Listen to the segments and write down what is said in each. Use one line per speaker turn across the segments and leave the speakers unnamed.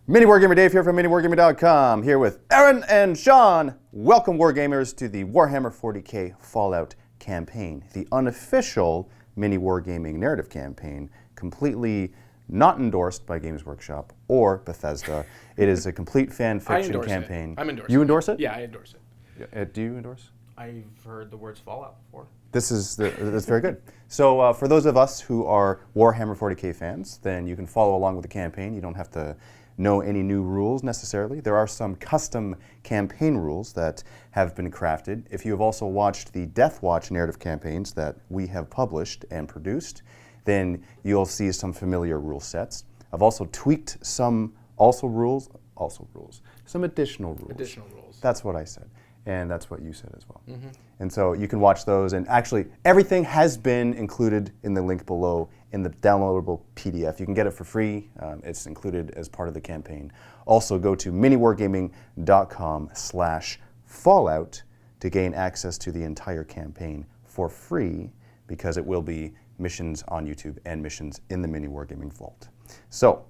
MiniWarGamer Dave here from MiniWarGaming.com, here with Aaron and Sean. Welcome, Wargamers, to the Warhammer 40k Fallout campaign, the unofficial MiniWarGaming narrative campaign, completely not endorsed by Games Workshop or Bethesda. It is a complete fan fiction campaign.
I'm endorsing
You endorse it?
Yeah, I endorse it.
Do you endorse?
I've heard the words Fallout before.
That's very good. So for those of us who are Warhammer 40k fans, then you can follow along with the campaign. You don't have to know any new rules necessarily. There are some custom campaign rules that have been crafted. If you have also watched the Death Watch narrative campaigns that we have published and produced, then you'll see some familiar rule sets. I've also tweaked some some additional rules.
Additional rules.
That's what I said. And that's what you said as well. Mm-hmm. And so you can watch those, and actually everything has been included in the link below in the downloadable PDF. You can get it for free. It's included as part of the campaign. Also go to miniwargaming.com/fallout to gain access to the entire campaign for free, because it will be missions on YouTube and missions in the Mini Wargaming Vault. So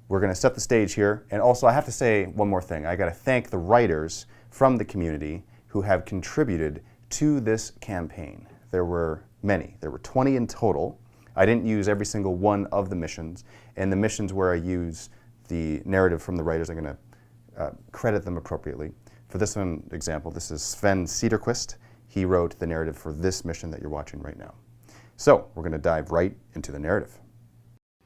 we're going to set the stage here. And also I have to say one more thing. I got to thank the writers from the community who have contributed to this campaign. There were many. There were 20 in total. I didn't use every single one of the missions, and the missions where I use the narrative from the writers, I'm going to credit them appropriately. For this one example, this is Sven Cederquist. He wrote the narrative for this mission that you're watching right now. So we're going to dive right into the narrative.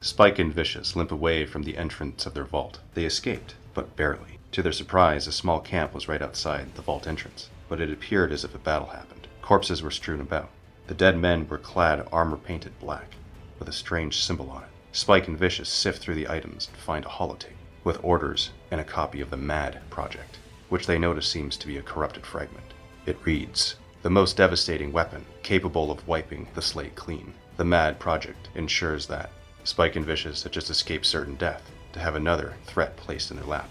Spike and Vicious limp away from the entrance of their vault. They escaped, but barely. To their surprise, a small camp was right outside the vault entrance, but it appeared as if a battle happened. Corpses were strewn about. The dead men were clad armor-painted black, with a strange symbol on it. Spike and Vicious sift through the items and find a holotape, with orders and a copy of the M.A.D. project, which they notice seems to be a corrupted fragment. It reads, "The most devastating weapon, capable of wiping the slate clean. The M.A.D. project ensures that Spike and Vicious had just escaped certain death to have another threat placed in their lap."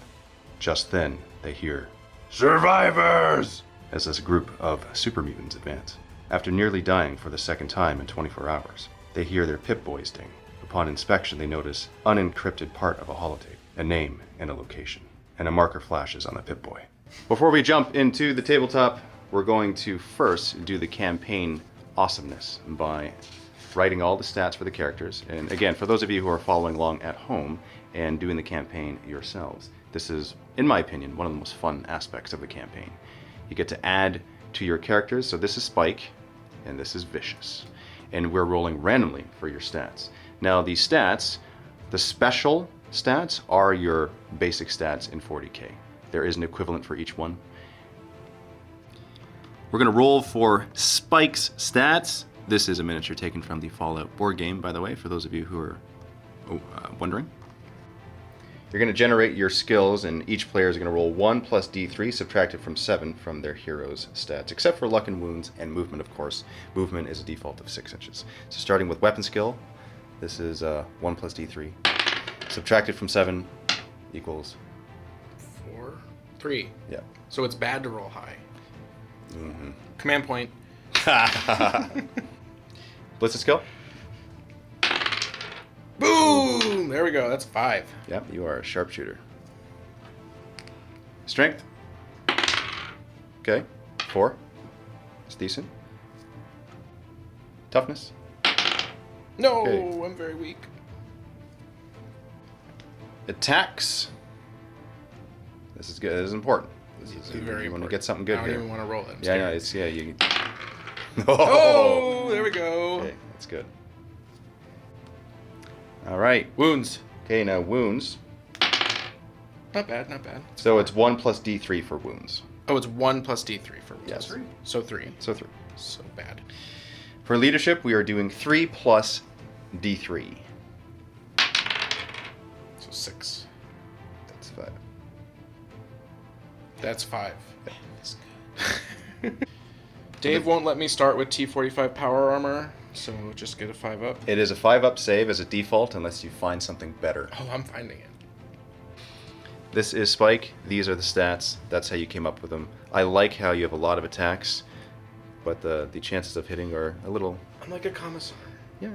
Just then, they hear, "Survivors!" as this group of super mutants advance. After nearly dying for the second time in 24 hours, they hear their Pip-Boys ding. Upon inspection, they notice unencrypted part of a holotape, a name and a location, and a marker flashes on the Pip-Boy. Before we jump into the tabletop, we're going to first do the campaign awesomeness by writing all the stats for the characters. And again, for those of you who are following along at home and doing the campaign yourselves, this is, in my opinion, one of the most fun aspects of the campaign. You get to add to your characters. So this is Spike, and this is Vicious. And we're rolling randomly for your stats. Now the stats, the special stats, are your basic stats in 40k. There is an equivalent for each one. We're going to roll for Spike's stats. This is a miniature taken from the Fallout board game, by the way, for those of you who are wondering. You're going to generate your skills, and each player is going to roll 1 plus d3, subtracted from 7 from their hero's stats, except for luck and wounds and movement, of course. Movement is a default of 6 inches. So starting with weapon skill, this is 1 plus d3, subtracted from 7 equals
3.
Yeah.
So it's bad to roll high.
Mm-hmm.
Command point.
Blitz skill?
Boom! There we go. That's 5.
Yep, you are a sharpshooter. Strength? Okay, 4. It's decent. Toughness?
No,
Okay.
I'm very weak.
Attacks? This is good. This is important. This is
Very
you want to
important.
get something good
I don't
here.
even want to roll it.
Yeah, no, it's you.
Oh, there we go.
Okay, that's good. All right, wounds. Okay, now wounds.
Not bad, not bad.
So it's 1 plus d3 for wounds.
Oh, it's 1 plus d3 for wounds.
Yes.
So 3.
So 3.
So bad.
For leadership, we are doing 3 plus d3.
So 6.
That's 5.
That's 5. That's good. Dave won't let me start with T45 power armor, so just get a 5-up.
It is a 5-up save as a default unless you find something better.
Oh, I'm finding it.
This is Spike. These are the stats. That's how you came up with them. I like how you have a lot of attacks, but the chances of hitting are a little...
I'm like a commissar.
Yeah.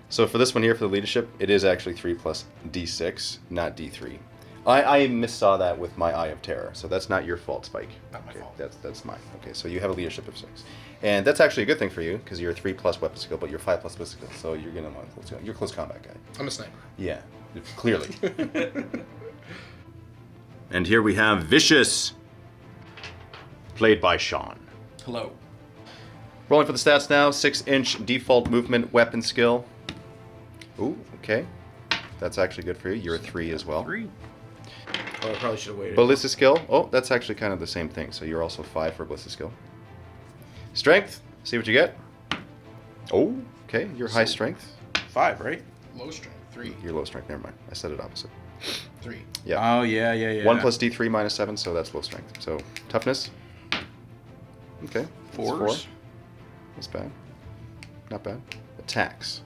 So for this one here, for the leadership, it is actually 3 plus D6, not D3. I missaw that with my Eye of Terror, so that's not your fault, Spike.
Not my fault.
That's mine. Okay, so you have a leadership of 6. And that's actually a good thing for you, because you're 3 plus weapon skill, but you're 5 plus weapon skill, so you're going to want you're a close combat guy.
I'm a sniper.
Yeah, clearly. And here we have Vicious, played by Sean.
Hello.
Rolling for the stats now, 6-inch default movement weapon skill. Ooh, okay. That's actually good for you. You're a 3 as well.
3. Oh, I probably should have waited.
Ballistic skill. Oh, that's actually kind of the same thing. So you're also 5 for ballistic skill. Strength. See what you get. Oh, okay. You're high strength.
5, right? Low strength. 3.
You're low strength. Never mind. I said it opposite.
3.
Yeah.
Oh, yeah.
1 plus D3 minus 7, so that's low strength. So toughness. Okay. That's 4.
Fours.
That's bad. Not bad. Attacks.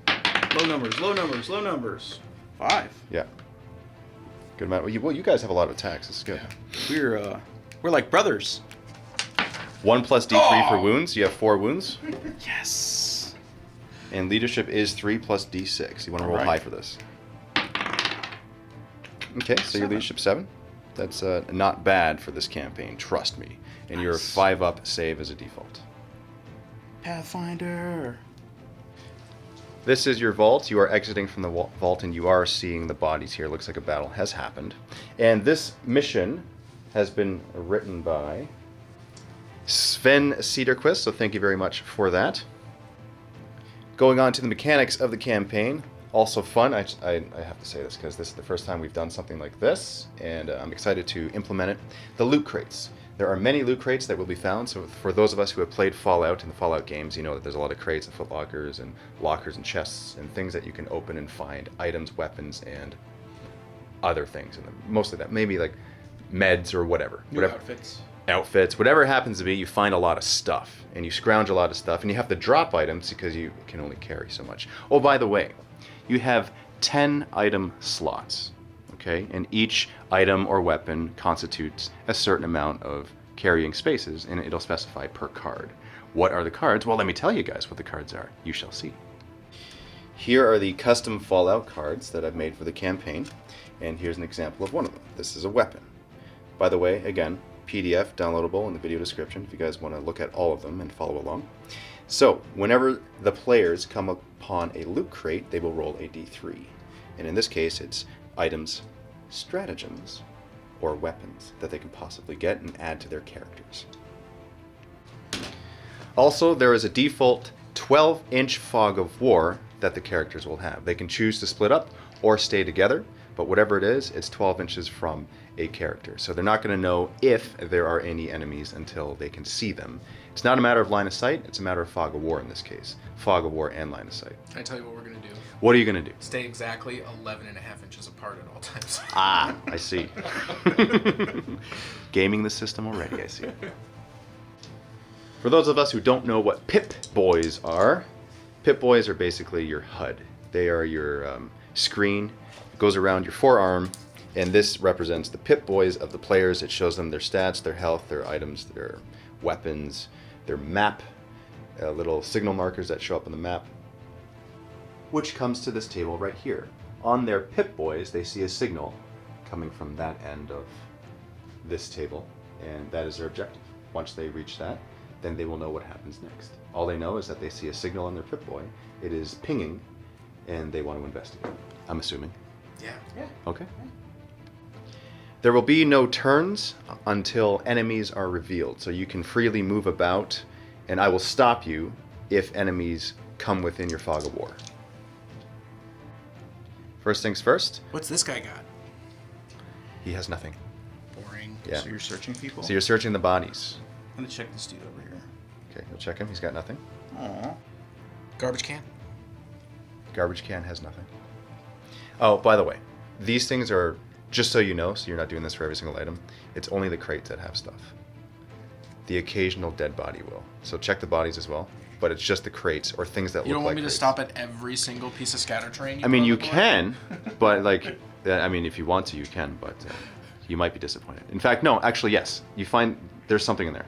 Low numbers. 5.
Yeah. Good amount. Well, you guys have a lot of attacks. This is good.
We're like brothers.
1 plus D3 for wounds. You have 4 wounds.
Yes.
And leadership is 3 plus D6. You want to roll
Alright.
high for this. Okay, so your leadership 7. That's not bad for this campaign. Trust me. And your 5-up save as a default.
Pathfinder.
This is your vault. You are exiting from the vault, and you are seeing the bodies here. Looks like a battle has happened. And this mission has been written by Sven Cederquist, so thank you very much for that. Going on to the mechanics of the campaign. Also fun. I have to say this because this is the first time we've done something like this, and I'm excited to implement it. The loot crates. There are many loot crates that will be found, so for those of us who have played Fallout and the Fallout games, you know that there's a lot of crates and footlockers and lockers and chests and things that you can open and find items, weapons, and other things in them. Mostly that. Maybe like meds or whatever.
New outfits.
Outfits. Whatever it happens to be, you find a lot of stuff. And you scrounge a lot of stuff, and you have to drop items because you can only carry so much. Oh, by the way, you have 10 item slots. Okay, and each item or weapon constitutes a certain amount of carrying spaces, and it'll specify per card. What are the cards? Well, let me tell you guys what the cards are. You shall see. Here are the custom Fallout cards that I've made for the campaign, and here's an example of one of them. This is a weapon. By the way, again, PDF downloadable in the video description if you guys want to look at all of them and follow along. So, whenever the players come upon a loot crate, they will roll a d3. And in this case, it's items, stratagems, or weapons that they can possibly get and add to their characters. Also, there is a default 12-inch fog of war that the characters will have. They can choose to split up or stay together, but whatever it is, it's 12 inches from a character. So they're not going to know if there are any enemies until they can see them. It's not a matter of line of sight, it's a matter of fog of war in this case. Fog of war and line of sight.
I tell you what we're going to do.
What are you going to do?
Stay exactly 11.5 inches apart at all times.
Ah, I see. Gaming the system already, I see. For those of us who don't know what Pip Boys are basically your HUD. They are your screen. It goes around your forearm, and this represents the Pip Boys of the players. It shows them their stats, their health, their items, their weapons, their map, little signal markers that show up on the map, which comes to this table right here. On their Pip Boys, they see a signal coming from that end of this table, and that is their objective. Once they reach that, then they will know what happens next. All they know is that they see a signal on their Pip Boy. It is pinging, and they want to investigate. I'm assuming.
Yeah.
Okay. There will be no turns until enemies are revealed, so you can freely move about, and I will stop you if enemies come within your fog of war. First things first.
What's this guy got?
He has nothing.
Boring.
Yeah.
So you're searching people?
So you're searching the bodies.
I'm gonna check this dude over here.
Okay, you'll check him. He's got nothing.
Aww.
Garbage can?
Garbage can has nothing. Oh, by the way, these things are, just so you know, so you're not doing this for every single item, it's only the crates that have stuff. The occasional dead body will. So check the bodies as well, but it's just the crates or things that look like
You don't want me to
crates.
stop at every single piece of scatter terrain?
I mean, you can, but like, I mean, if you want to, you can, but you might be disappointed. In fact, no, actually, yes. You find there's something in there.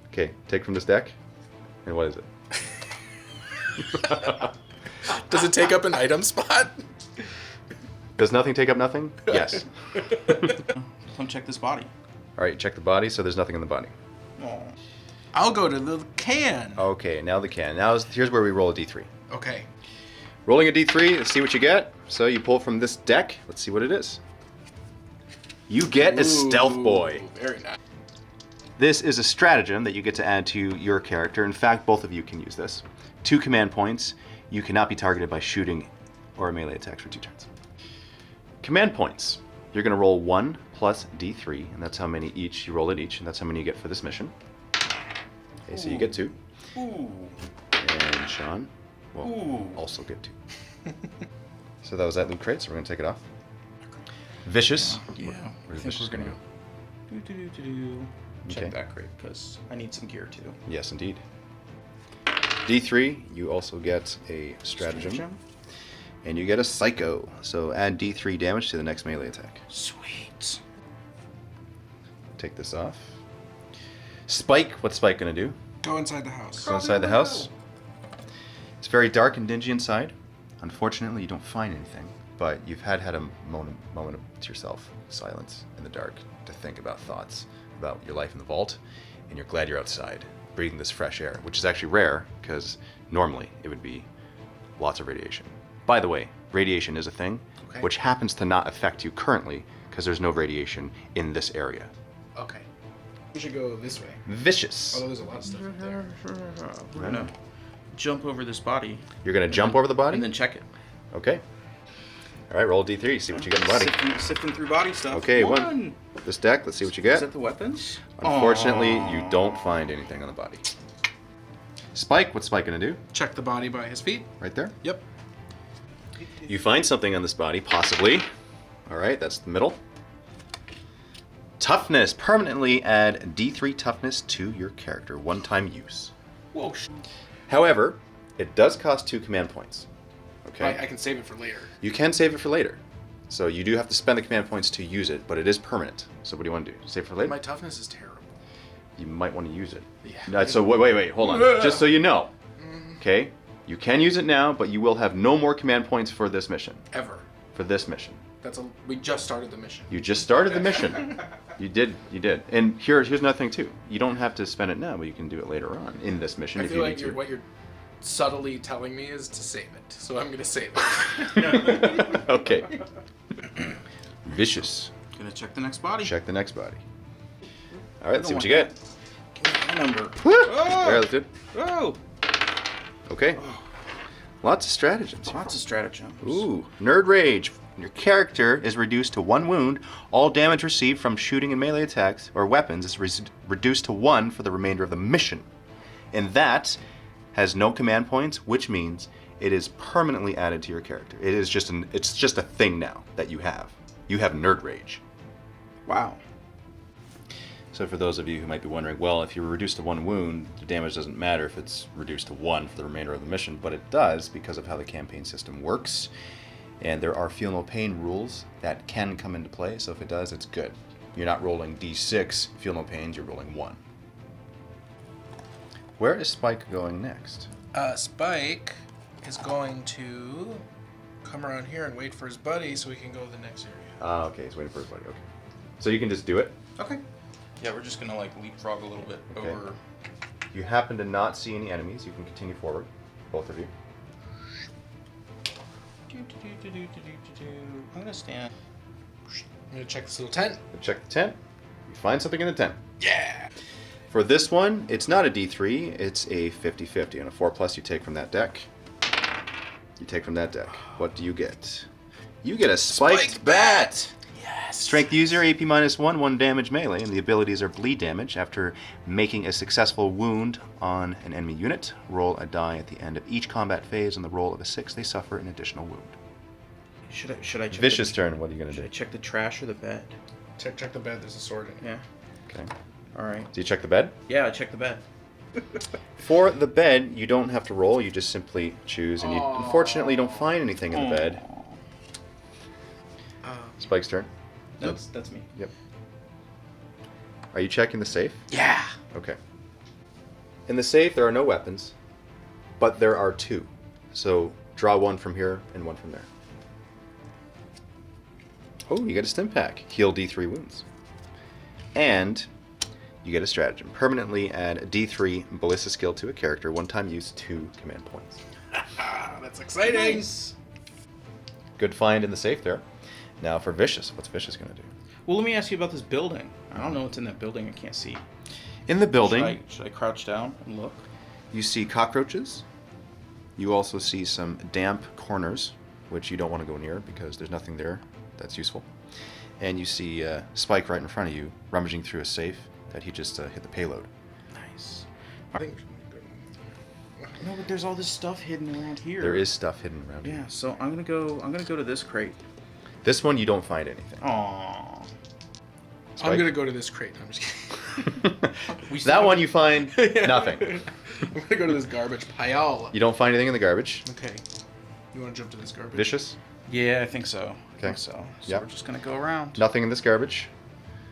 Okay, take from this deck, and what is it?
Does it take up an item spot?
Does nothing take up nothing? Yes.
Come check this body.
All right, check the body, so there's nothing in the body.
Oh. I'll go to the can.
Okay, now the can. Here's where we roll a d3.
Okay.
Rolling a d3, let's see what you get. So you pull from this deck. Let's see what it is. You get a Stealth Boy.
Very nice.
This is a stratagem that you get to add to your character. In fact, both of you can use this. 2 command points. You cannot be targeted by shooting or melee attacks for 2 turns. Command points. You're going to roll 1 plus d3, and that's how many each. You roll it each, and that's how many you get for this mission. Okay, so you get 2.
Ooh.
And Sean will
Ooh.
also get 2. So that was that loot crate, so we're going to take it off. Vicious.
Yeah.
Where's Vicious going to go?
Check
Okay.
that crate, because I need some gear too.
Yes, indeed. D3, you also get a stratagem. And you get a Psycho. So add D3 damage to the next melee attack.
Sweet.
Take this off. Spike, what's Spike going to do?
Go inside the house.
Go inside the house. It's very dark and dingy inside. Unfortunately, you don't find anything. But you've had a moment to yourself, silence in the dark, to think about thoughts about your life in the vault. And you're glad you're outside, breathing this fresh air, which is actually rare, because normally it would be lots of radiation. By the way, radiation is a thing,
Okay.
which happens to not affect you currently, because there's no radiation in this area.
Okay. We should go this way.
Vicious.
Although there's a lot of stuff up there.
We're gonna jump over this body.
You're going to jump over the body?
And then check it.
Okay. All right, roll a D3, see what you get in the body.
Sifting through body stuff.
Okay, one. This deck, let's see what you
Is
get.
that the weapons?
Unfortunately, you don't find anything on the body. Spike, what's Spike going to do?
Check the body by his feet.
Right there.
Yep.
You find something on this body, possibly. All right, that's the middle. Toughness. Permanently add D3 toughness to your character. One-time use.
Whoa.
However, it does cost 2 command points. Okay?
I can save it for later.
You can save it for later. So you do have to spend the command points to use it, but it is permanent. So what do you want to do? Save it for later?
My toughness is terrible.
You might want to use it.
Yeah.
No, so wait, hold on. Just so you know. Okay? You can use it now, but you will have no more command points for this mission.
Ever.
For this mission.
We just started the mission.
You just started the mission. You did. And here's another thing too. You don't have to spend it now, but you can do it later on in this mission
I
if
feel
you
like
need to.
what you're subtly telling me is to save it. So I'm going to save it.
Okay. Vicious.
Gonna check the next body.
Check the next body. All right, let's see what you get.
Give me my number.
There, that's good.
Oh!
Okay. Lots of stratagems.
Lots of stratagems.
Ooh, Nerd Rage. Your character is reduced to 1 wound. All damage received from shooting and melee attacks or weapons is reduced to 1 for the remainder of the mission. And that has no command points, which means it is permanently added to your character. It's just a thing now that you have. You have Nerd Rage.
Wow.
So for those of you who might be wondering, well, if you're reduced to 1 wound, the damage doesn't matter if it's reduced to 1 for the remainder of the mission, but it does because of how the campaign system works. And there are feel no pain rules that can come into play, so if it does, it's good. You're not rolling D6 feel no pains, you're rolling 1. Where is Spike going next?
Spike is going to come around here and wait for his buddy so he can go to the next area.
Ah, okay, he's waiting for his buddy, okay. So you can just do it?
Okay. Yeah, we're just gonna like leapfrog a little bit
Okay.
over.
You happen to not see any enemies, you can continue forward, both of you.
I'm gonna stand.
I'm going to check this little tent.
Check the tent. You find something in the tent.
Yeah!
For this one, it's not a D3, it's a 50-50. And a 4+ you take from that deck. You take from that deck. What do you get? You get a Spiked Bat!
Yes!
Strength user, AP -1, 1 damage melee, and the abilities are bleed damage. After making a successful wound on an enemy unit, roll a die at the end of each combat phase. On the roll of a 6, they suffer an additional wound.
Should I check
Vicious
the,
turn, what are you going to
Should I
do?
check the trash or the bed?
Check the bed. There's a sword in it.
Yeah.
Okay.
All right.
Do you check the bed?
Yeah, I checked the bed.
For the bed, you don't have to roll, you just simply choose, and you unfortunately don't find anything in the bed. Spike's turn.
That's me.
Yep. Are you checking the safe?
Yeah.
Okay. In the safe, there are no weapons, but there are 2. So Draw one from here and one from there. Oh, you get a stim pack. Heal D3 wounds. And you get a stratagem. Permanently add a D3 ballista skill to a character. One time use 2 command points.
That's exciting.
Nice.
Good find in the safe there. Now for Vicious. What's Vicious going to do?
Well, let me ask you about this building. I don't know what's in that building. I can't see.
In the building,
Should I crouch down and look?
you see cockroaches. You also see some damp corners, which you don't want to go near because there's nothing there that's useful. And you see Spike right in front of you, rummaging through a safe that he just hit the payload.
Nice.
I think.
No, but there's all this stuff hidden around here.
There is stuff hidden around
Yeah,
here.
so I'm gonna go to this crate.
This one you don't find anything.
Aww.
I'm gonna go to this crate. I'm just kidding.
That one you find
Yeah.
nothing.
I'm gonna go to this garbage pile.
You don't find anything in the garbage.
Okay. You want to jump to this garbage?
Vicious.
Yeah, I think so. I
Okay.
think so. So
Yep.
we're just gonna go around.
Nothing in this garbage.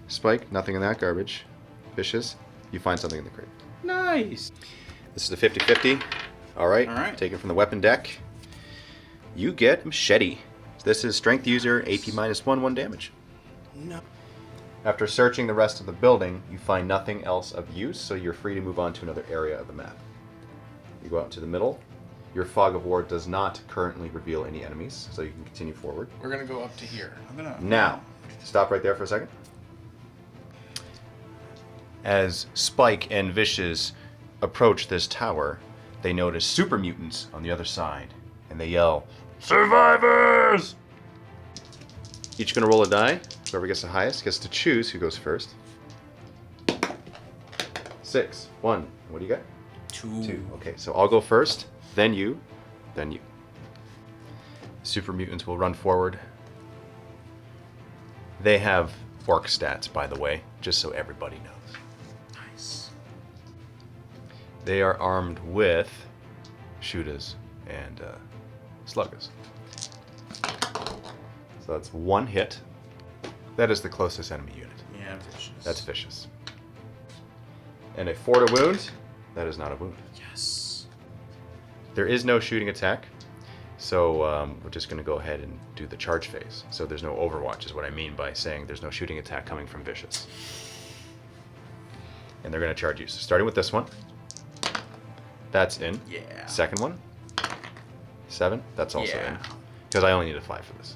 Spike. Nothing in that garbage. Vicious. You find something in the crate.
Nice.
This is a 50-50. All right.
All right.
Taken from the weapon deck. You get Machete. This is strength user, AP -1, 1 damage.
No.
After searching the rest of the building, you find nothing else of use, so you're free to move on to another area of the map. You go out to the middle. Your fog of war does not currently reveal any enemies, so you can continue forward.
We're gonna go up to here.
I'm gonna.
Now, stop right there for a second. As Spike and Vicious approach this tower, they notice super mutants on the other side, and they yell, "Survivors!" Each gonna roll a die. Whoever gets the highest gets to choose who goes first. 6, 1. What do you got? 2. Okay, so I'll go first, then you, then you. Super mutants will run forward. They have orc stats, by the way, just so everybody knows.
Nice.
They are armed with shootas and sluggas. So that's 1 hit. That is the closest enemy unit.
Yeah, vicious.
That's Vicious. And a 4 to wound. That is not a wound.
Yes.
There is no shooting attack, so we're just going to go ahead and do the charge phase. So there's no overwatch is what I mean by saying there's no shooting attack coming from Vicious. And they're going to charge you. So starting with this one. That's in.
Yeah.
Second one. 7. That's also
Yeah.
in. Because I only need a 5 for this.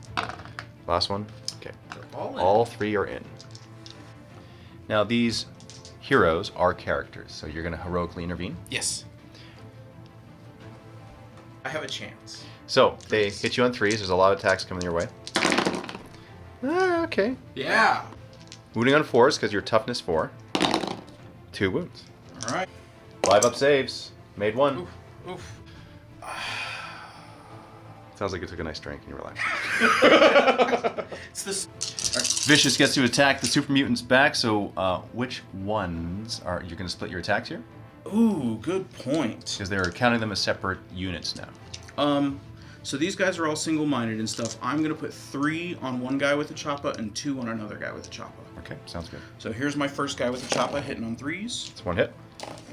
Last one. Okay.
All in.
All 3 are in. Now these heroes are characters, so you're going to heroically intervene.
Yes.
I have a chance.
So they hit you on 3s. There's a lot of attacks coming your way. Okay.
Yeah.
Wounding on 4s because you're toughness 4. 2 wounds.
All right.
5 up saves. Made 1.
Oof. Oof.
Sounds like you took a nice drink and you relaxed.
It's this.
Vicious gets to attack the super mutants back. So which ones are you going to split your attacks here?
Ooh, good point.
Because they're counting them as separate units now.
So these guys are all single-minded and stuff. I'm gonna put 3 on one guy with a choppa and 2 on another guy with a choppa.
Okay, sounds good.
So here's my first guy with a choppa hitting on 3s.
It's 1 hit.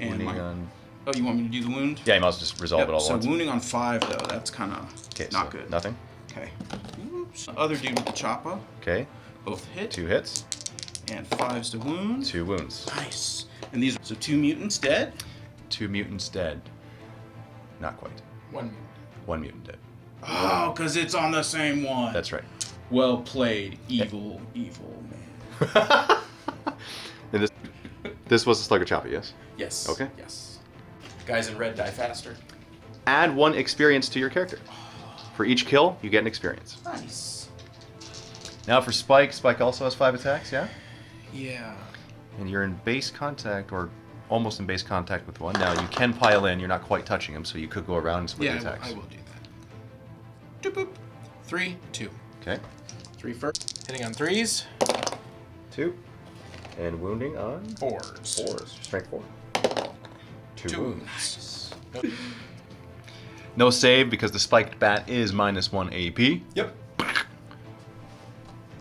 And
Wounding
my-
on.
Oh, you want me to do the wound?
Yeah, you might as well just resolve
Yep,
it all
so
at once.
wounding on 5 though, that's kind of
Okay,
not
so
good.
Nothing.
Okay. Oops. Other dude with the choppa,
Okay,
both hit.
2 hits,
And 5s to wound.
2 wounds.
Nice. And these, so 2 mutants dead.
2 mutants dead. Not quite.
1 minute.
1 mutant dead.
Oh, because it's on the same one.
That's right.
Well played, evil man.
And this was a Slugger Chopper, yes?
Yes.
Okay.
Yes. Guys in red die faster.
Add 1 experience to your character. For each kill, you get an experience.
Nice.
Now for Spike, Spike also has 5 attacks, yeah?
Yeah.
And you're in base contact, or almost in base contact with 1. Now you can pile in, you're not quite touching him, so you could go around and split
Yeah,
the attacks.
I will do that. Doop boop. 3, 2.
Okay.
3 first. Hitting on 3s.
2. And wounding on
4s.
4s. Strength 4. 2
2
wounds.
wounds.
No save because the spiked bat is -1 AP.
Yep.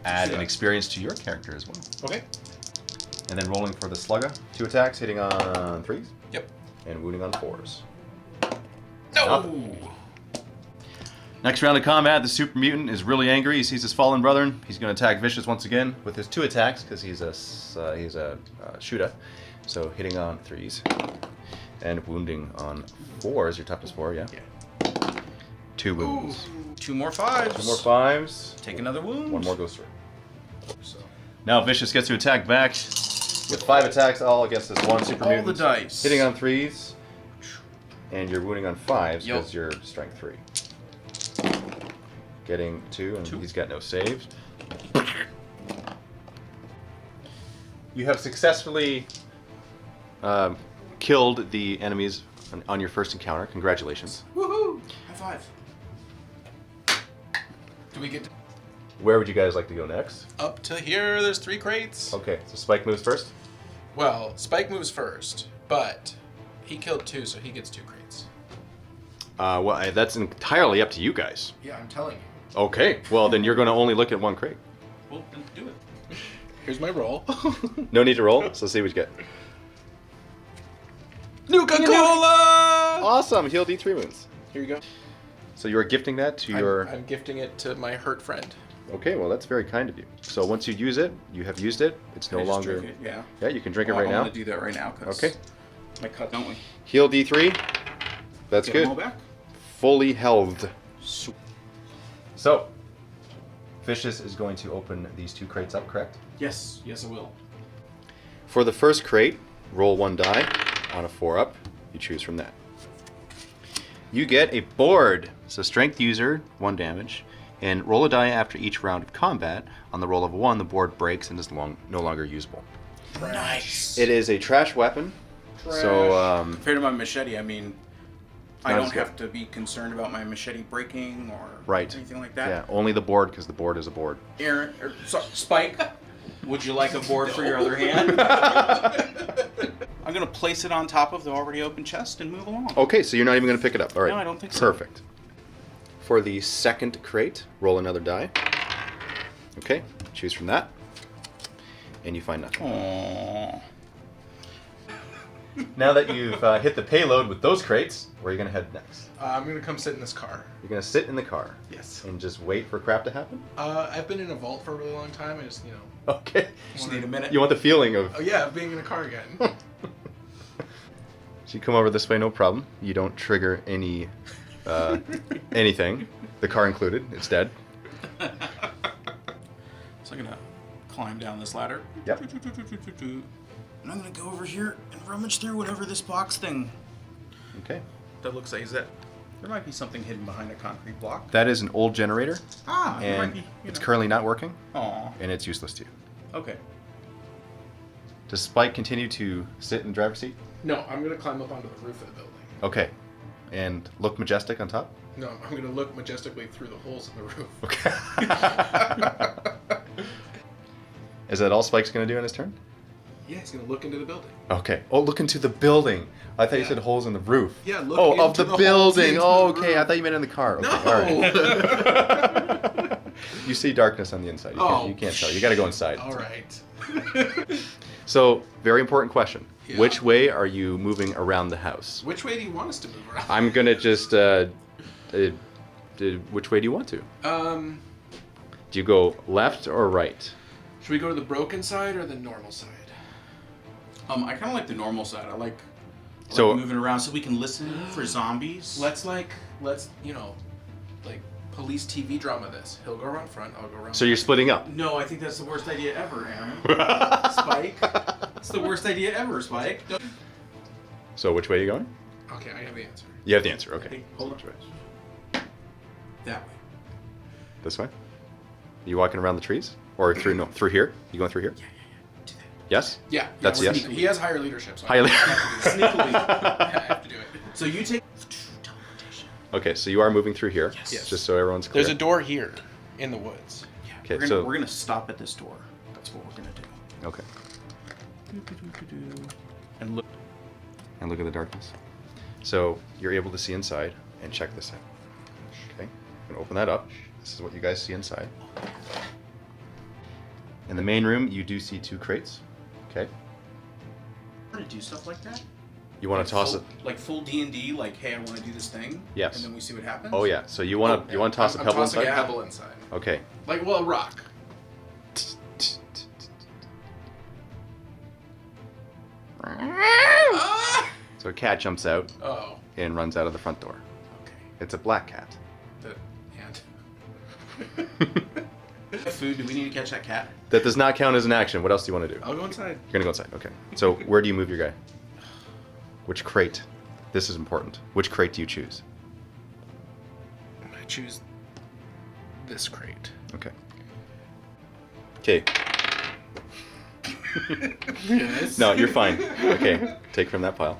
Add an experience to your character as well.
Okay.
And then rolling for the slugger. 2 attacks, hitting on 3s.
Yep.
And wounding on 4s.
No.
Nothing. Next round of combat, the super mutant is really angry. He sees his fallen brethren. He's going to attack Vicious once again with his 2 attacks because he's a shooter. So hitting on 3s and wounding on 4s. Your toughness 4, yeah. 2 wounds.
Ooh, 2 more 5s.
2 more 5s.
Take another wound.
1 more goes through. So now Vicious gets to attack back with 5 attacks, all against this 1 super mutant.
All the dice.
Hitting on 3s, and you're wounding on 5s because you're strength 3. Getting 2, and he's got no saves. You have successfully killed the enemies on your first encounter. Congratulations.
Woohoo! High 5.
Do we get to...
Where would you guys like to go next?
Up to here, there's 3 crates.
Okay, so Spike moves first.
Well, Spike moves first, but he killed 2, so he gets 2 crates.
Well, that's entirely up to you guys.
Yeah, I'm telling you.
Okay, well then you're going to only look at 1 crate.
Well, then do it.
Here's my roll.
No need to roll, so see what you get.
Nuka-Cola!
Awesome, heal D3 wounds.
Here you go.
So you are gifting that to your...
I'm gifting it to my hurt friend.
Okay, well that's very kind of you. So once you use it, you have used it. It's no longer...
Drink it? Yeah.
Yeah, you can drink it
Well,
right
I
now.
want to do that right now. Cause
Okay.
My cut, don't we?
Heal D3. That's
Get
good.
them all back?
Fully healthed. So, Vicious is going to open these 2 crates up, correct?
Yes. Yes, I will.
For the first crate, roll 1 die. On a 4-up, you choose from that. You get a board. So strength user, 1 damage. And roll a die after each round of combat. On the roll of a 1, the board breaks and is no longer usable.
Nice.
It is a trash weapon. So,
Compared to my machete, I mean, I
Not
don't
as good.
have to be concerned about my machete breaking or anything like that.
Yeah, only the board, because the board is a board.
Aaron, Spike, would you like a board for your other hand? I'm going to place it on top of the already open chest and move along.
Okay, so you're not even going to pick it up. All right.
No, I don't think so.
Perfect. For the second crate, roll another die. Okay, choose from that. And you find nothing.
Aww.
Now that you've hit the payload with those crates, where are you going to head next?
I'm going to come sit in this car.
You're going to sit in the car.
Yes.
And just wait for crap to happen?
I've been in a vault for a really long time. I just,
Okay.
Just need a minute.
You want the feeling of...
Oh, yeah, being in a car again.
So you come over this way, no problem. You don't trigger any anything. The car included. It's dead.
So I'm going to climb down this ladder.
Yep.
And I'm going to go over here and rummage through whatever this box thing
Okay.
that looks like. Is that... There might be something hidden behind a concrete block.
That is an old generator.
Ah, it might
And
be,
it's currently not working.
Aw.
And it's useless to you.
Okay.
Does Spike continue to sit in the driver's seat?
No, I'm going to climb up onto the roof of the building.
Okay. And look majestic on top?
No, I'm going to look majestically through the holes in the roof.
Okay. Is that all Spike's going to do in his turn?
Yeah, he's going to look into the building.
Okay. Oh, look into the building. I thought you said holes in the roof.
Yeah, look
Oh,
into
of the
holes
building.
into
Oh,
the
okay. I
roof.
thought you meant in the car. Okay.
No!
All right. You see darkness on the inside. You can't tell. You got to go inside.
All right.
So, very important question.
Yeah.
Which way are you moving around the house?
Which way do you want us to move around?
I'm going to just... which way do you want to? Do you go left or right?
Should we go to the broken side or the normal side?
I kind of like the normal side. I like
So-
moving around so we can listen for zombies.
Let's police TV drama this. He'll go around front, I'll go around
So you're splitting up.
No, I think that's the worst idea ever, Aaron. Spike. It's the worst idea ever, Spike. Don't-
So which way are you going?
Okay, I have the answer.
You have the answer. Okay.
Hey, hold on.
Which way?
That way.
This way? You walking around the trees? Or through here? You going through here?
Do that.
Yes?
Yeah.
That's
we're
yes?
He has higher leadership. So
Higher
I have to do it.
Sneakily.
I have to do it.
So you take teleportation.
Okay, so you are moving through here.
Yes.
Just so everyone's clear.
There's a door here in the woods.
Yeah.
Okay,
we're gonna stop at this door. That's what we're gonna do.
Okay.
And look.
And look at the darkness. So you're able to see inside and check this out. Okay. I'm gonna open that up. This is what you guys see inside. In the main room, you do see 2 crates. Okay.
We're gonna do stuff like that.
You want to toss
full,
it?
like full D&D, like, hey, I want to do this thing.
Yes.
And then we see what happens.
Oh yeah. So you want to toss a
I'm
pebble
tossing
inside?
a pebble inside.
Okay.
Like, well, a rock. Ah!
So a cat jumps out
Oh.
and runs out of the front door.
Okay.
It's a black cat.
And
Food, do we need to catch that cat?
That does not count as an action. What else do you want to do?
I'll go inside.
You're gonna go inside. Okay. So where do you move your guy? Which crate? This is important. Which crate do you choose?
I choose this crate.
Okay. Okay.
Yes.
No, you're fine. Okay. Take from that pile.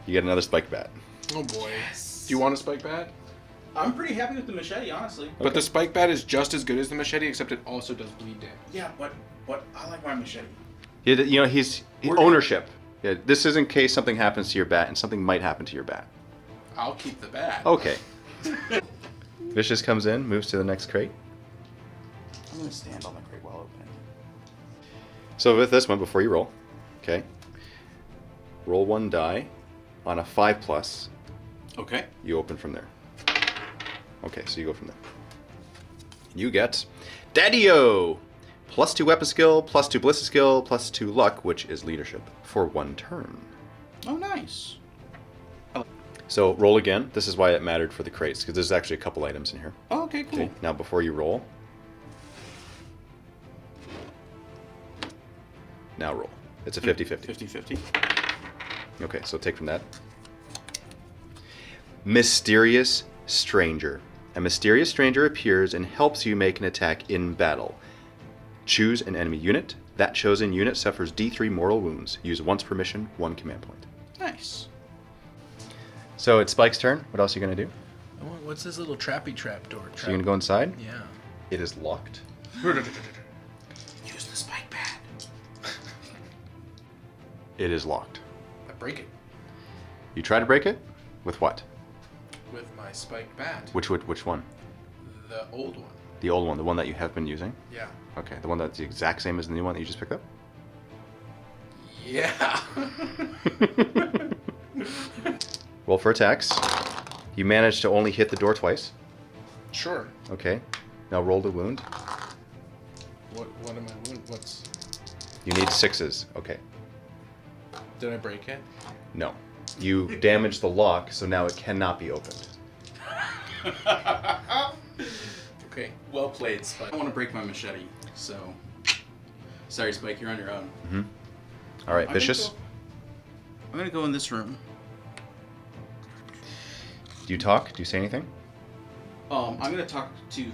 You get another spike bat.
Oh boy.
Yes.
Do you want a spike bat?
I'm pretty happy with the machete, honestly.
But the spike bat is just as good as the machete, except it also does bleed damage.
Yeah, but I like my machete.
You know, he's
We're-
ownership. Yeah, this is in case something happens to your bat, and something might happen to your bat.
I'll keep the bat.
Okay. Vicious comes in, moves to the next crate.
I'm gonna stand on the crate while opening.
So with this one, before you roll, okay, roll 1 die. On a 5+,
Okay.
you open from there. Okay, so you go from there. You get Daddy-O! +2 weapon skill, +2 ballistic skill, +2 luck, which is leadership, for 1 turn.
Oh, nice.
So roll again. This is why it mattered for the crates, because there's actually a couple items in here.
Oh, okay, cool.
Okay, now before you roll. Now roll. It's a 50-50.
50-50.
Okay, so take from that. Mysterious Stranger. A mysterious stranger appears and helps you make an attack in battle. Choose an enemy unit. That chosen unit suffers D3 mortal wounds. Use once per mission, 1 command point.
Nice.
So it's Spike's turn. What else are you going to do?
What's this little trappy trap door?
So you're going to go inside?
Yeah.
It is locked.
Use the spike pad.
It is locked.
I break it
You try to break it? With what?
with my spike bat.
Which one?
The old one.
The old one, the one that you have been using?
Yeah.
Okay, the one that's the exact same as the new one that you just picked up?
Yeah.
Roll for attacks. You managed to only hit the door twice.
Sure.
Okay. Now roll the wound.
What am I? What's?
You need 6s. Okay.
Did I break it?
No. You damaged the lock, so now it cannot be opened.
Okay. Well played, Spike.
I don't want to break my machete, so... Sorry, Spike, you're on your own.
All right, Vicious.
I'm gonna go in this room.
Do you talk? Do you say anything?
I'm gonna talk to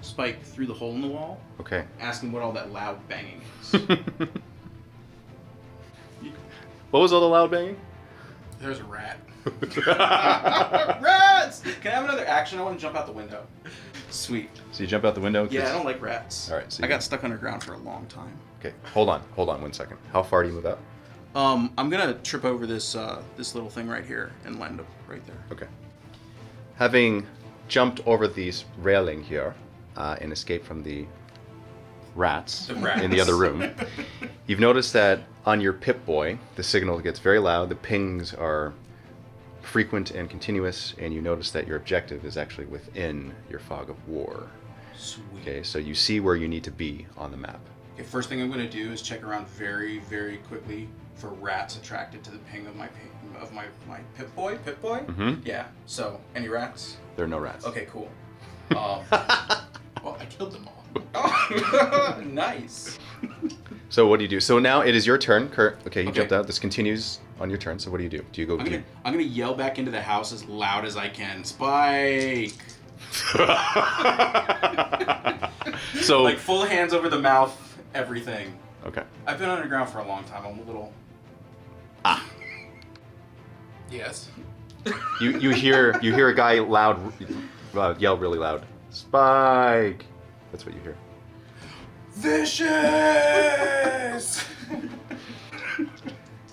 Spike through the hole in the wall,
Okay.
ask him what all that loud banging is.
What was all the loud banging?
There's a rat.
Rats! Can I have another action? I want to jump out the window. Sweet.
So you jump out the window? 'cause-
Yeah, I don't like rats.
All right, so
I
you-
got stuck underground for a long time.
Okay, hold on 1 second. How far do you move out?
I'm gonna trip over this this little thing right here and land up right there.
Okay. Having jumped over this railing here and escaped from the rats,
The rats.
in the other room, you've noticed that on your Pip-Boy, the signal gets very loud, the pings are frequent and continuous, and you notice that your objective is actually within your fog of war.
Sweet.
Okay, so you see where you need to be on the map.
Okay, first thing I'm gonna do is check around very, very quickly for rats attracted to the ping of my Pip-Boy. Pip-Boy?
Mhm.
Yeah. So, any rats?
There are no rats.
Okay, cool. Well, I killed them all. Oh, nice.
So what do you do? So now it is your turn, Kurt. Okay, you
Okay.
jumped out. This continues on your turn. So what do you do? Do you go?
I'm gonna yell back into the house as loud as I can. Spike.
So
Like full hands over the mouth, everything.
okay.
I've been underground for a long time. I'm a little.
Yes.
You hear a guy yell really loud. Spike. That's what you hear.
Vicious.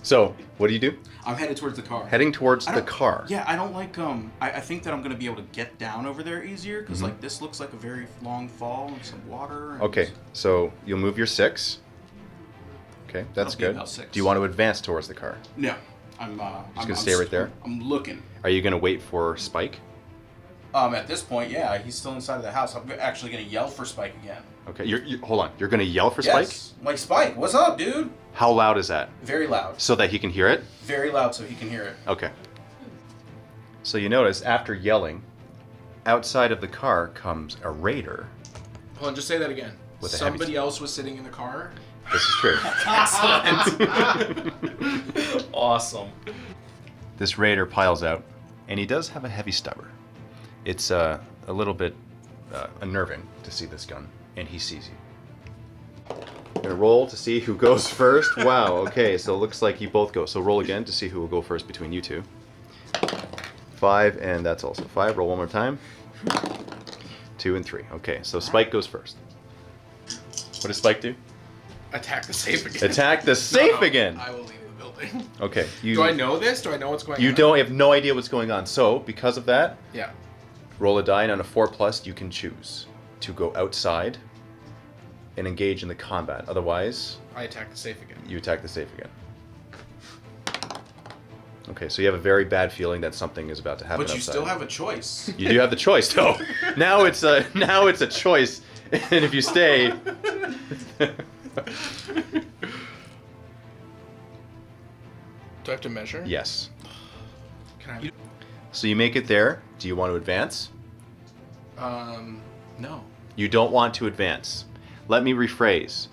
So what do you do?
I'm headed towards the car.
Heading towards
I
the
don't-
car.
Yeah, I don't like I think that I'm gonna be able to get down over there easier because like this looks like a very long fall and some water. And
Okay, so you'll move your 6.
Okay, that's
That'll be
good.
about 6.
Do you want to advance towards the car?
No, I'm
gonna stay right there?
I'm looking.
Are you going to wait for Spike?
At this point, yeah, he's still inside of the house. I'm actually gonna yell for Spike again.
Okay, hold on. You're going to yell for Spike?
Yes. Like, Spike, what's up, dude?
How loud is that?
Very loud.
So that he can hear it?
Very loud so he can hear it.
Okay. So you notice after yelling, outside of the car comes a raider.
Hold on, just say that again.
With a heavy
Somebody else was sitting in the car?
This is true.
Excellent. Awesome.
This raider piles out, and he does have a heavy stubber. It's a little bit unnerving to see this gun, and he sees you. I'm gonna roll to see who goes first. Wow, okay, so it looks like you both go. So roll again to see who will go first between you two. 5, and that's also 5. Roll one more time. 2 and 3. Okay, so Spike goes first. What does Spike do?
Attack the safe again.
Attack the safe again!
I will leave the building.
Okay,
Do I know this? Do I know what's going on?
You don't have no idea what's going on. So, because of that,
Yeah.
roll a die, and on a 4+, you can choose to go outside and engage in the combat. Otherwise,
I attack the safe again.
you attack the safe again. Okay, so you have a very bad feeling that something is about to happen
But you
outside.
still have a choice.
You do have the choice, though. Now it's a choice, and if you stay,
Do I have to measure?
yes.
Can I?
So you make it there. Do you want to advance?
No.
You don't want to advance. Let me rephrase.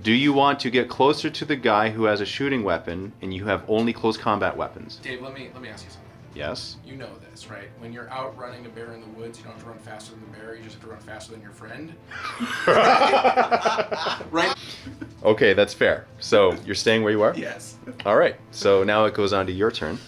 Do you want to get closer to the guy who has a shooting weapon and you have only close combat weapons?
Dave, let me ask you something.
Yes.
You know this, right? When you're out running a bear in the woods, you don't have to run faster than the bear. You just have to run faster than your friend. Right?
Okay, that's fair. So you're staying where you are?
Yes.
All right. So now it goes on to your turn.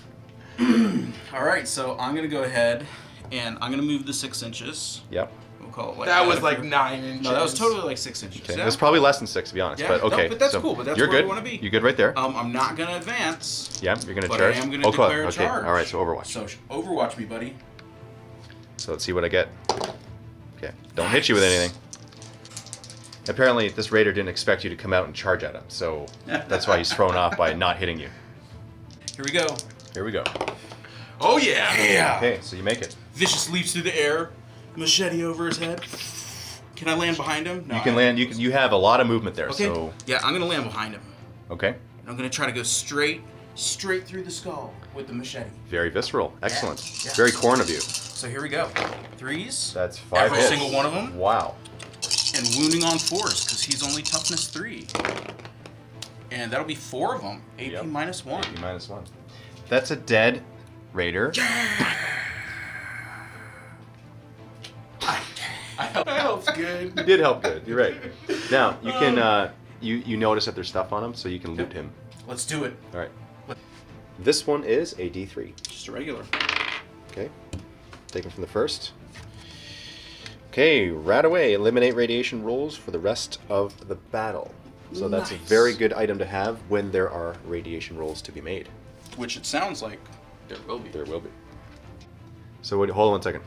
All right, so I'm gonna go ahead and I'm gonna move the 6 inches.
Yep.
We'll call it like
That was like 9 inches.
No, that was totally like 6 inches.
Okay.
Yeah.
It's probably less than 6 to be honest,
Yeah,
but okay.
no, but that's
so
cool, but that's
you're
where we
good.
wanna be.
You're good right there.
I'm not gonna advance.
Yeah, you're gonna
but
charge.
I am gonna
cool.
declare a
Okay.
charge.
All right. So Overwatch.
So Overwatch me, buddy.
So let's see what I get. Okay. Don't hit you with anything. Apparently, this raider didn't expect you to come out and charge at him, so that's why he's thrown off by not hitting you.
Here we go.
Here we go.
Oh yeah.
Yeah.
Okay, so you make it.
Vicious leaps through the air, machete over his head. Can I land behind him? No,
You can land. You have a lot of movement there.
Okay.
So
Yeah, I'm gonna land behind him.
okay.
And I'm gonna try to go straight through the skull with the machete.
Very visceral. Excellent.
Yeah.
Very corn of you.
So here we go. 3s.
That's 5
Every
hits.
single one of them.
Wow.
And wounding on 4s because he's only toughness 3. And that'll be 4 of them. AP
Yep.
minus 1.
AP minus 1. That's a dead raider.
That helps good.
You did help good. You're right. Now you can you notice that there's stuff on him, so you can loot him.
Let's do it.
All right. This one is a D3.
Just a regular.
Okay. Taken from the first. Okay, right away. Eliminate radiation rolls for the rest of the battle. So that's a
Nice.
very good item to have when there are radiation rolls to be made.
Which it sounds like there will be.
There will be. So wait, hold on 1 second.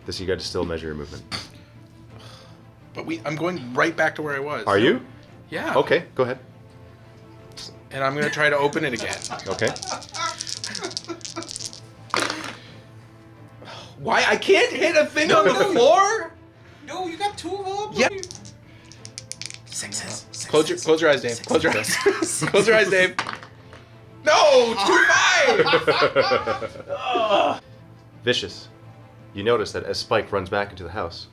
This you got to still measure your movement.
But I'm going right back to where I was.
Are you?
Yeah.
Okay, go ahead.
And I'm gonna try to open it again.
Okay.
Why? I can't hit a thing on the floor?
No, you got 2 of them.
Yep.
6s.
Close your eyes, Dave. Close your eyes. Close your eyes, Dave. No! 2-5!
Vicious. You notice that as Spike runs back into the house,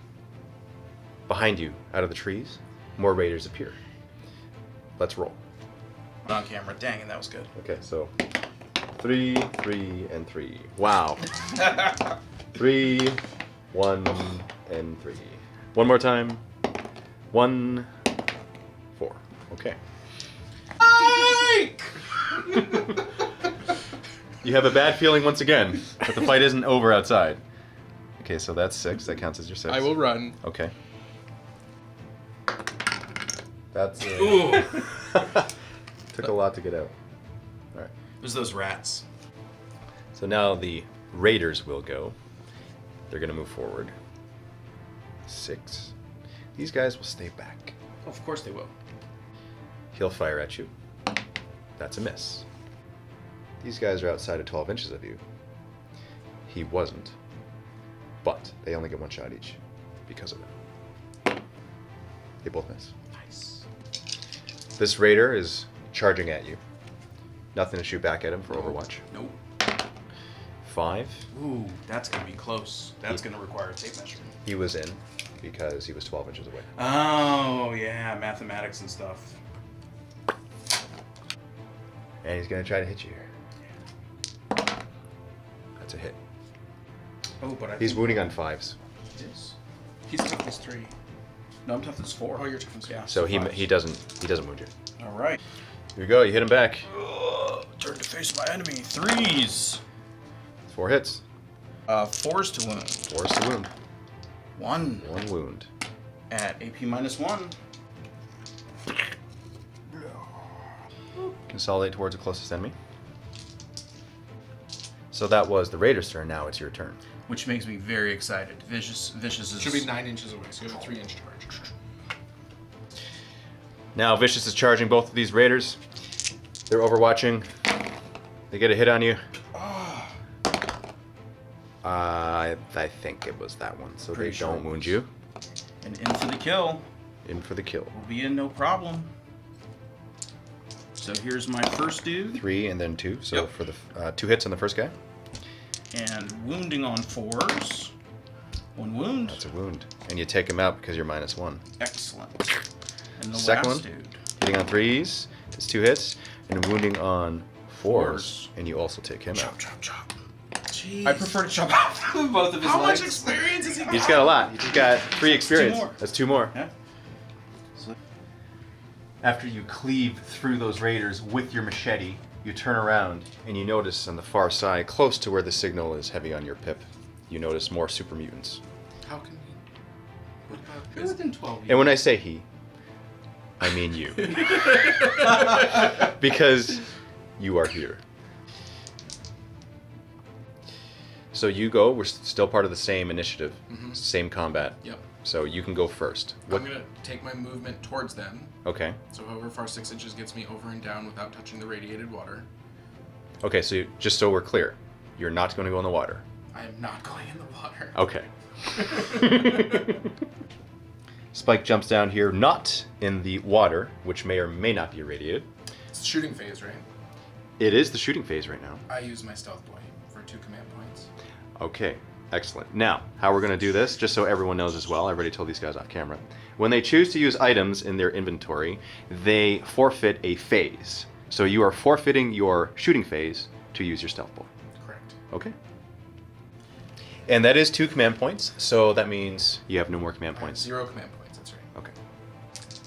behind you, out of the trees, more raiders appear. Let's roll.
On camera. Dang, and that was good.
Okay, so 3, 3, and 3. Wow. 3, 1, and 3. One more time. 1, 4. Okay.
Mike!
You have a bad feeling once again, but the fight isn't over outside. Okay, so that's 6. That counts as your 6.
I will run.
Okay. That's
Ooh.
took a lot to get out. All right.
There's those rats.
So now the raiders will go. They're going to move forward. 6. These guys will stay back.
Of course they will.
He'll fire at you. That's a miss. These guys are outside of 12 inches of you. He wasn't. But they only get one shot each because of it. They both miss.
Nice.
This raider is charging at you. Nothing to shoot back at him for Overwatch.
Nope.
5.
Ooh, that's gonna be close. That's gonna require a tape measure.
He was in because he was 12 inches away.
Oh yeah, mathematics and stuff.
And he's going to try to hit you here. That's a hit.
Oh, but
He's wounding on 5s.
Yes.
He's toughness 3.
No, I'm toughness 4.
Oh, you're toughness 4.
Yeah.
So he
fives.
doesn't wound you.
All right.
Here you go. You hit him back.
Turn to face my enemy. 3s.
4 hits.
4s to wound.
4s to wound.
1
1 wound.
at AP -1.
Consolidate towards the closest enemy. So that was the raider's turn. Now it's your turn.
Which makes me very excited. Vicious is...
Should be 9 inches away, so you have a 3-inch charge.
Now Vicious is charging both of these raiders. They're overwatching. They get a hit on you. I think it was that one. So
Pretty
they
sure
don't
it
wound
was.
you.
And in for the kill.
In for the kill.
Will be in no problem. So here's my first dude.
3 and then 2. So
Yep.
for the 2 hits on the first guy.
And wounding on 4s. 1 wound.
That's a wound. And you take him out because you're -1.
Excellent. And the
Second
last
one?
dude.
Hitting on 3s. It's 2 hits. And wounding on 4s.
Fours.
And you also take him out.
Chop.
Jeez.
I prefer to chop off both of his
How
legs.
much experience is he
He's got a lot. He's got 3 experience.
more.
That's 2 more.
Yeah.
After you cleave through those raiders with your machete, you turn around and you notice on the far side, close to where the signal is heavy on your pip, you notice more super mutants.
How can he? What about
You're within 12
And when I say he, I mean you. Because you are here. So you go, we're still part of the same initiative, same combat.
Yep.
So you can go first. What?
I'm gonna take my movement towards them.
Okay.
So however far 6 inches gets me over and down without touching the radiated water.
Okay, so just so we're clear, you're not going to go in the water.
I am not going in the water.
Okay. Spike jumps down here, not in the water, which may or may not be irradiated.
It's shooting phase, right?
It is the shooting phase right now.
I use my stealth boy for 2 command points.
Okay, excellent. Now, how we're going to do this, just so everyone knows as well, I already told these guys off camera. When they choose to use items in their inventory, they forfeit a phase. So you are forfeiting your shooting phase to use your stealth boy.
Correct.
Okay. And that is 2 command points, so that means you have no more command
I have
points.
0 command points, that's right.
Okay.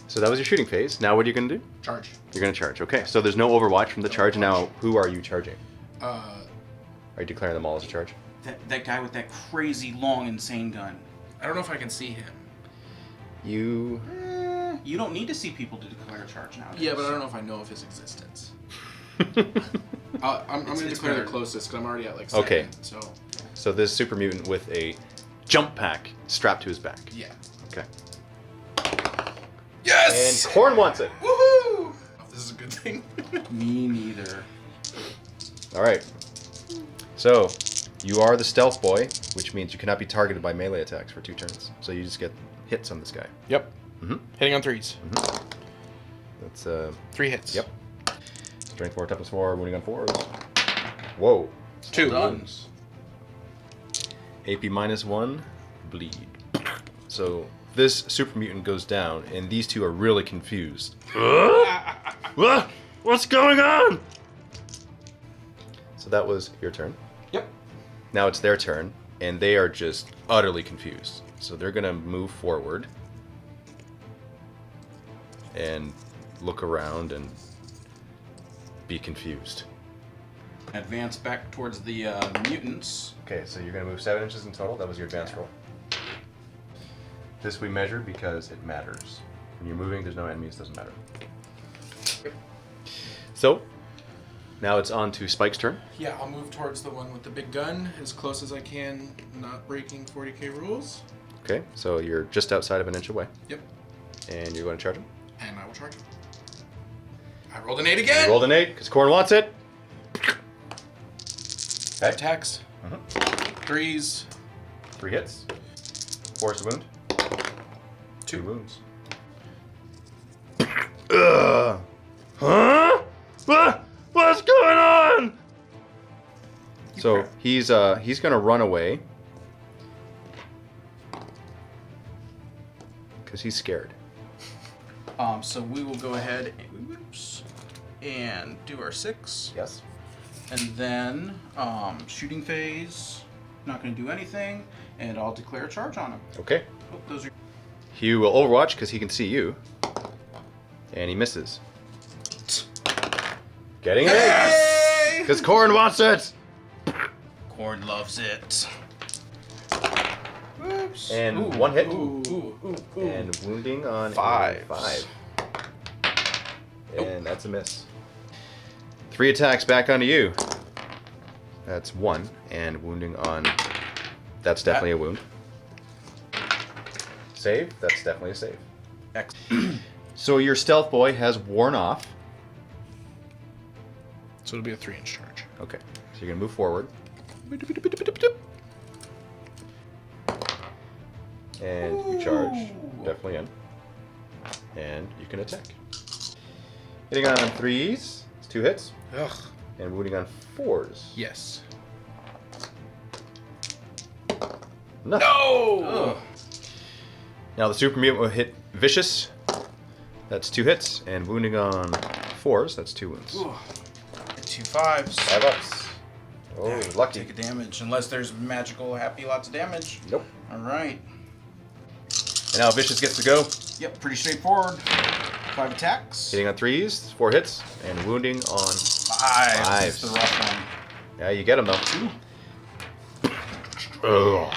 So that was your shooting phase. Now what are you going to do?
Charge.
You're going to charge. Okay, so there's no overwatch from the charge. Now, who are you charging? Are you declaring them all as a charge?
That guy with that crazy long insane gun.
I don't know if I can see him.
You...
You don't need to see people to declare a charge nowadays.
Yeah, but I don't know if I know of his existence. I'm going to
it's
declare the
better.
closest because I'm already at like 7.
Okay.
So,
So this super mutant with a jump pack strapped to his back.
yeah.
Okay.
Yes!
And Korn wants it.
Woohoo! Oh, this is a good thing.
Me neither.
All right. So you are the stealth boy, which means you cannot be targeted by melee attacks for 2 turns. So you just get hits on this guy.
Yep.
Mhm.
Hitting on 3s.
That's
3 hits.
Yep. Strength 4, toughness 4, wounding on 4s. Whoa.
2
done.
wounds.
AP -1, bleed. So this super mutant goes down, and these 2 are really confused. What's going on? So that was your turn.
Yep.
Now it's their turn, and they are just utterly confused. So they're gonna move forward and look around and be confused.
Advance back towards the mutants.
Okay, so you're gonna move 7 inches in total. That was your advance roll. This we measure because it matters. When you're moving, there's no enemies, doesn't matter. So, now it's on to Spike's turn.
Yeah, I'll move towards the one with the big gun as close as I can, not breaking 40k rules.
Okay, so you're just outside of an inch away,
Yep.
and you're going to charge him.
And I will charge him. I rolled an 8 again.
You rolled an 8 because Corn wants it.
Five attacks.
Uh-huh.
3s.
3 hits. Force a wound. 2 wounds. Huh? What's going on? So he's gonna run away because he's scared.
So we will go ahead and do our 6.
Yes.
And then shooting phase, not going to do anything, and I'll declare a charge on him.
Okay.
Oh, those are...
Hugh will overwatch because he can see you, and he misses. Getting it because Corn wants it.
Corn loves it.
Oops.
And
Ooh,
1 hit.
Ooh.
And wounding on
5.
5. And that's a miss. 3 attacks back onto you. That's 1. And wounding on... That's definitely a wound. Save? That's definitely a save.
Excellent.
So your stealth boy has worn off.
So it'll be a 3-inch charge.
Okay. So you're going to move forward. And you charge. Definitely in. And you can attack. Hitting on 3s. It's 2 hits.
Ugh.
And wounding on 4s.
Yes.
Nothing.
No!
Now the super mutant will hit vicious. That's 2 hits. And wounding on 4s. That's 2 wounds.
Ooh. 2 5s.
5 ups. Oh, lucky.
Take a damage, unless there's magical, happy, lots of damage.
Nope.
All right.
And now vicious gets to go.
Yep, pretty straightforward. 5 attacks.
Hitting on 3s. 4 hits. And wounding on
5. That's the rough one.
Yeah, you get him though.
2.
Ugh.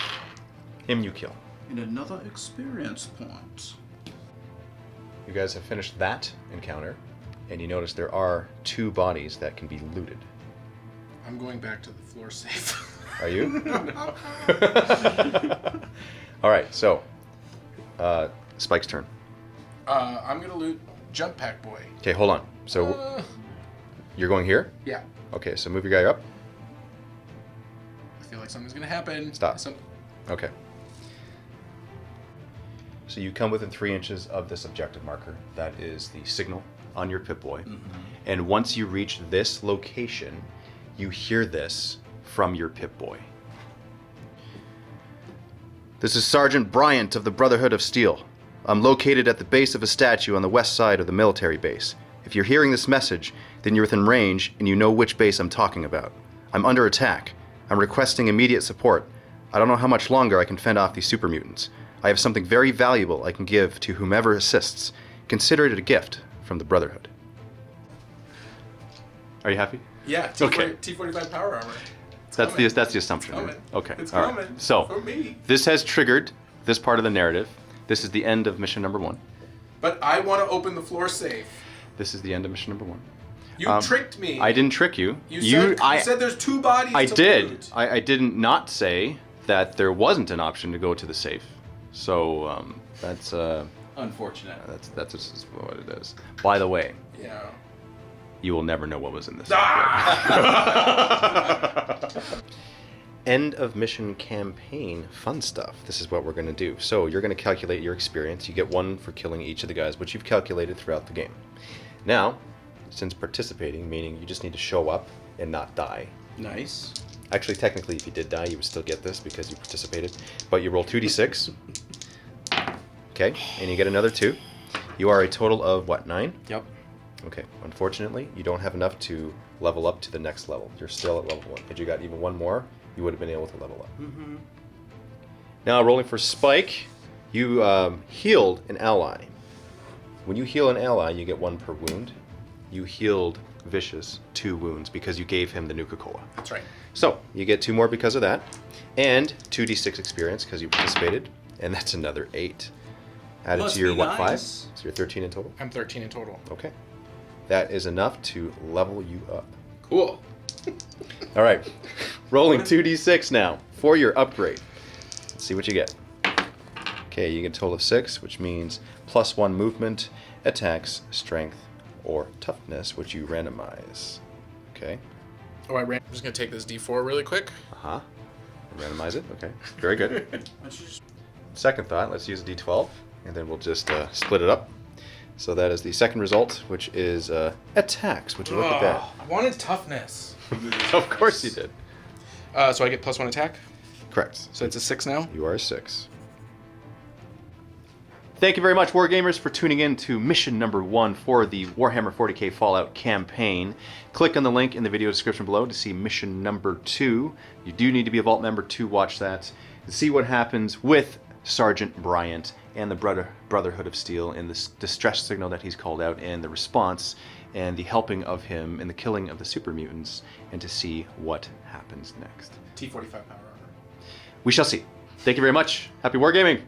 Him you kill.
And another experience point.
You guys have finished that encounter, and you notice there are 2 bodies that can be looted.
I'm going back to the floor safe.
Are you? All right, so Spike's turn.
I'm gonna loot Jump Pack Boy.
Okay, hold on. So you're going here?
Yeah.
Okay, so move your guy up.
I feel like something's gonna happen.
Stop. Okay. So you come within 3 inches of this objective marker. That is the signal on your Pip-Boy. Mm-hmm. And once you reach this location, you hear this from your Pip-Boy. This is Sergeant Bryant of the Brotherhood of Steel. I'm located at the base of a statue on the west side of the military base. If you're hearing this message, then you're within range and you know which base I'm talking about. I'm under attack. I'm requesting immediate support. I don't know how much longer I can fend off these super mutants. I have something very valuable I can give to whomever assists. Consider it a gift from the Brotherhood. Are you happy?
Yeah. T45 power armor.
That's the assumption.
It's
Right?
coming.
Okay.
It's
all right.
coming.
So
For me.
this has triggered this part of the narrative. This is the end of mission number 1.
But I want to open the floor safe.
This is the end of mission number 1.
You tricked me.
I didn't trick you.
You said there's 2 bodies.
I
to
did.
loot.
I didn't not say that there wasn't an option to go to the safe. So that's
Unfortunate.
that's just what it is. By the way,
Yeah.
you will never know what was in this.
Ah!
End of mission campaign fun stuff. This is what we're going to do. So you're going to calculate your experience. You get 1 for killing each of the guys, which you've calculated throughout the game. Now, since participating, meaning you just need to show up and not die.
Nice.
Actually, technically, if you did die, you would still get this because you participated. But you roll 2d6. Okay, and you get another 2. You are a total of, what, 9?
Yep.
Okay, unfortunately, you don't have enough to level up to the next level. You're still at level 1. Had you got even 1 more, you would have been able to level up.
Mm-hmm.
Now, rolling for Spike, you healed an ally. When you heal an ally, you get 1 per wound. You healed Vicious 2 wounds because you gave him the Nuka-Cola.
That's right.
So, you get 2 more because of that, and 2d6 experience because you participated, and that's another 8. Added
Must
to your,
be
what, 5?
nice.
So you're 13 in total?
I'm 13 in total.
Okay. That is enough to level you up.
Cool.
All right. Rolling 2d6 now for your upgrade. Let's see what you get. Okay, you get a total of 6, which means +1 movement, attacks, strength,
or toughness, which you randomize. Okay.
Oh, I'm just gonna take this D4 really quick.
Uh-huh. Randomize it. Okay. Very good. Second thought, let's use a D12, and then we'll just split it up. So that is the second result, which is attacks. Would you look at that?
I wanted toughness.
Of course you did.
So I get +1 attack.
Correct.
So it's a 6 now.
You are a 6. Thank you very much, Wargamers, for tuning in to mission number 1 for the Warhammer 40k Fallout campaign. Click on the link in the video description below to see mission number 2. You do need to be a Vault member to watch that and see what happens with Sergeant Bryant and the Brotherhood of Steel in this distress signal that he's called out, and the response and the helping of him in the killing of the super mutants, and to see what happens next.
T45 power armor.
We shall see. Thank you very much. Happy Wargaming!